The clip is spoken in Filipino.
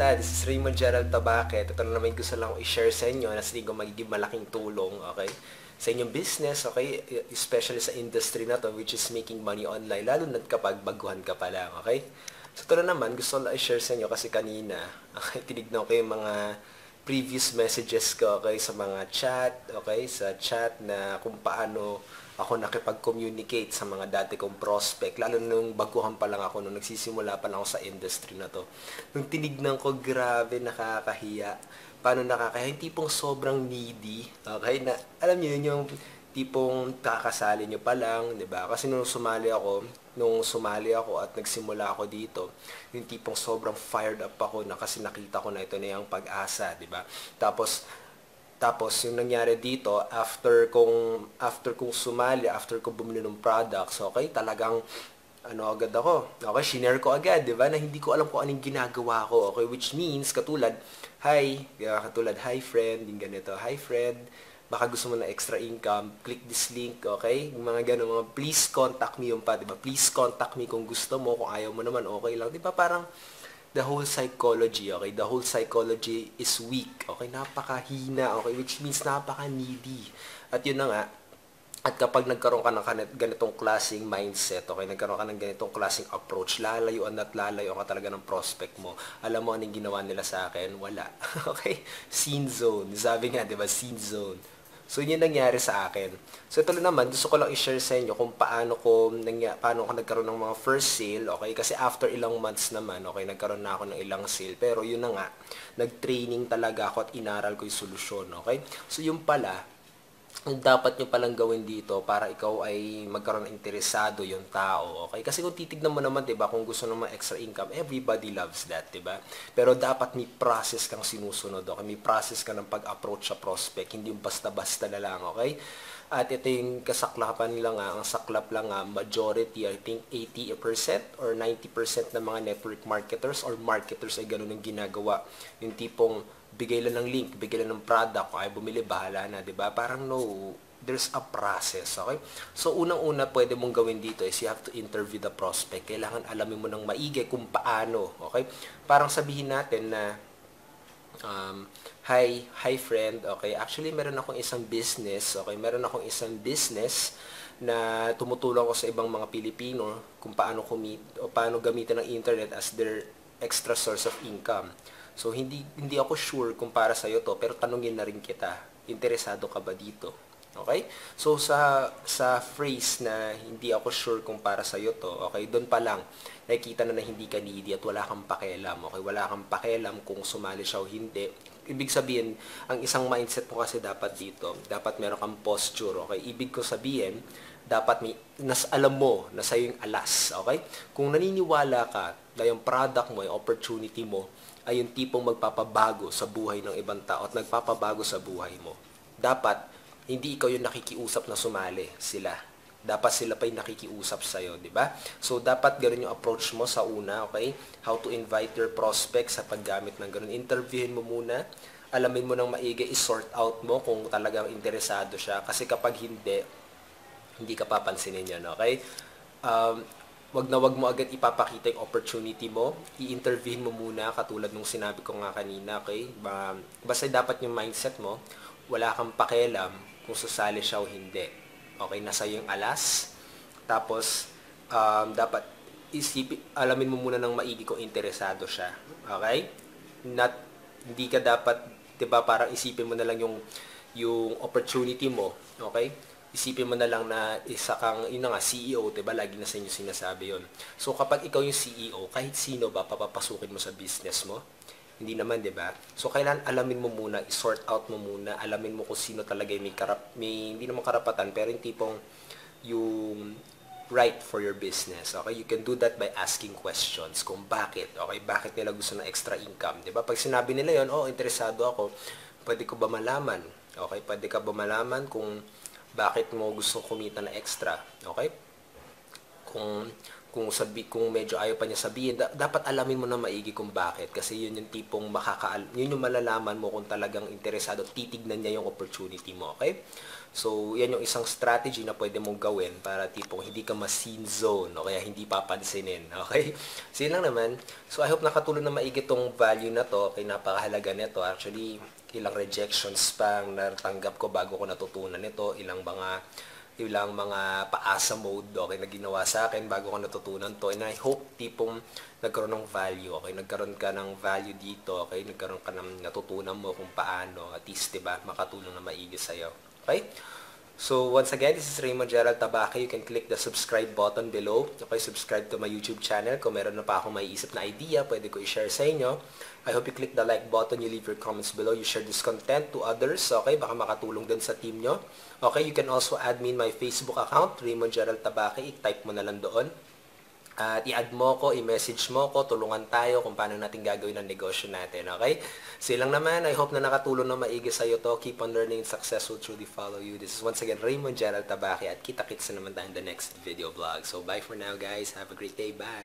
Kamusta? This is Raymond Gerald Tabaquet. Ito na naman yung gusto lang ko i-share sa inyo na sa tingin ko magiging malaking tulong, okay? Sa inyong business, okay? Especially sa industry na to, which is making money online, lalo na kapag baguhan ka pa lang, okay? So ito na naman, gusto ko lang i-share sa inyo kasi kanina, okay, tinignan ko yung mga previous messages ko, okay, sa mga chat, okay, sa chat na kung paano ako nakipag-communicate sa mga dati kong prospect, lalo nung baguhan pa lang ako, nung nagsisimula pa lang ako sa industry na to. Nung tinignan ko, grabe, nakakahiya. Paano nakakahiya? Yung tipong sobrang needy, okay, na, alam niyo yun, yung tipong kakasali nyo pa lang, di ba? Kasi nung sumali ako at nagsimula ako dito, yung tipong sobrang fired up ako na kasi nakita ko na ito na yung pag-asa, di ba? Tapos yung nangyari dito, after kong sumali, after ko bumili ng products, okay, talagang agad ako. Okay, shinare ko agad, 'di ba? Na hindi ko alam kung anong ginagawa ko. Okay, which means katulad, hi friend, yung ganito. Hi friend, baka gusto mo na extra income, click this link, okay? Yung mga ganun, mga please contact me yung pa, 'di ba? Please contact me kung gusto mo, kung ayaw mo naman, okay lang. 'Di ba? Parang the whole psychology, okay? The whole psychology is weak, okay? Napakahina, okay? Which means napaka-needy. At yun na nga, at kapag nagkaroon ka ng ganitong klaseng mindset, okay, nagkaroon ka ng ganitong klaseng approach, lalayuan at lalayuan ka talaga ng prospect mo. Alam mo anong ginawa nila sa akin? Wala. Okay? Scene zone. Sabi nga, di ba? Scene zone. So, yun yung nangyari sa akin. So, ito lang naman, gusto ko lang i-share sa inyo kung paano ako nagkaroon ng mga first sale, okay? Kasi after ilang months naman, okay, nagkaroon na ako ng ilang sale. Pero yun na nga, nag-training talaga ako at inaral ko yung solusyon, okay? So, yung pala, ang dapat nyo palang gawin dito para ikaw ay magkaroon ng interesado yung tao, okay? Kasi kung titignan mo naman, 'di ba, kung gusto naman extra income, everybody loves that, 'di ba? Pero dapat may process kang sinusunod, okay? May process ka ng pag-approach sa prospect, hindi yung basta-basta na lang, okay? At ito yung kasaklapan nila nga, ang saklap lang nga, majority, I think 80% or 90% ng mga network marketers or marketers ay ganun ang ginagawa. Yung tipong bigay lang ng link, bigay lang ng product, kung ay bumili, bahala na, 'di ba? Parang no, there's a process, okay? So, unang-una pwede mong gawin dito is you have to interview the prospect. Kailangan alamin mo ng maigi kung paano, okay? Parang sabihin natin na, hi friend, okay? Actually, meron akong isang business, okay? Meron akong isang business na tumutulong ko sa ibang mga Pilipino kung paano paano gamitin ang internet as their extra source of income. So, hindi ako sure kung para sa'yo to, pero tanungin na rin kita, interesado ka ba dito? Okay? So, sa phrase na hindi ako sure kung para sa'yo to, okay, doon pa lang, nakikita na hindi ka needy at wala kang pakialam, okay? Wala kang pakialam kung sumali siya o hindi. Ibig sabihin, ang isang mindset mo kasi dapat dito, dapat meron kang posture, okay? Ibig ko sabihin, dapat alam mo na sa'yo yung alas, okay? Kung naniniwala ka na yung product mo, yung opportunity mo, ay yung tipong magpapabago sa buhay ng ibang tao at nagpapabago sa buhay mo. Dapat, hindi ikaw yung nakikiusap na sumali, sila. Dapat sila pa yung nakikiusap sa'yo, di ba? So, dapat ganun yung approach mo sa una, okay? How to invite your prospects sa paggamit ng ganun. Interviewin mo muna, alamin mo ng maigi, i-sort out mo kung talagang interesado siya. Kasi kapag hindi ka papansinin yan, okay? Wag mo agad ipapakita yung opportunity mo. I-interview mo muna, katulad nung sinabi ko nga kanina, okay? Basta dapat yung mindset mo, wala kang pakialam kung sasali siya o hindi. Okay, nasa yung alas. Tapos, dapat alamin mo muna ng maigi kung interesado siya. Okay? Hindi ka dapat, 'di ba, parang isipin mo na lang yung opportunity mo, okay? Isipin mo na lang na isa kang, yun nga, CEO, 'di ba? Lagi na sa inyo sinasabi 'yon. So kapag ikaw yung CEO, kahit sino ba papapasukin mo sa business mo? Hindi naman, 'di ba? So kailangan alamin mo muna, i-sort out mo muna, alamin mo kung sino talaga yung may hindi naman karapatan, pero yung tipong yung right for your business. Okay? You can do that by asking questions kung bakit. Okay? Bakit nila gusto ng extra income? 'Di ba? Pag sinabi nila 'yon, oh, interesado ako, pwede ko ba malaman? Okay? Pwede ka ba malaman kung bakit mo gusto kumita na extra? Okay? Kung kung medyo ayaw pa niya sabihin, dapat alamin mo na maigi kung bakit. Kasi yun yung tipong yun yung malalaman mo kung talagang interesado, titignan niya yung opportunity mo, okay? So, yan yung isang strategy na pwede mong gawin para tipong hindi ka ma-scene zone o kaya hindi papansinin, okay? So, yun lang naman. So, I hope nakatulong na maigi tong value na to. Okay, napakahalaga nito. Actually, ilang rejections pang natanggap ko bago ko natutunan ito. Ilang mga paasa mode, okay, na ginawa sa akin bago ko natutunan to. And I hope tipong nagkaroon ng value, okay? Nagkaroon ka ng value dito, okay? Nagkaroon ka ng natutunan mo kung paano, at least, diba, makatulong na maigi sa'yo. Okay? So, once again, this is Raymond Gerald Tabaque. You can click the subscribe button below. Okay, subscribe to my YouTube channel. Kung meron na pa akong maiisip na idea, pwede ko i-share sa inyo. I hope you click the like button, you leave your comments below, you share this content to others. Okay, baka makatulong din sa team nyo. Okay, you can also add me in my Facebook account, Raymond Gerald Tabaque. I-type mo na lang doon. At i-add mo ko, i-message mo ko, tulungan tayo kung paano natin gagawin ang negosyo natin, okay? So lang naman, I hope na nakatulong na maigi sa'yo to. Keep on learning, success will truly follow you. This is once again Raymond Gerald Tabaque at kita-kits na naman tayo in the next video vlog. So bye for now guys, have a great day, bye!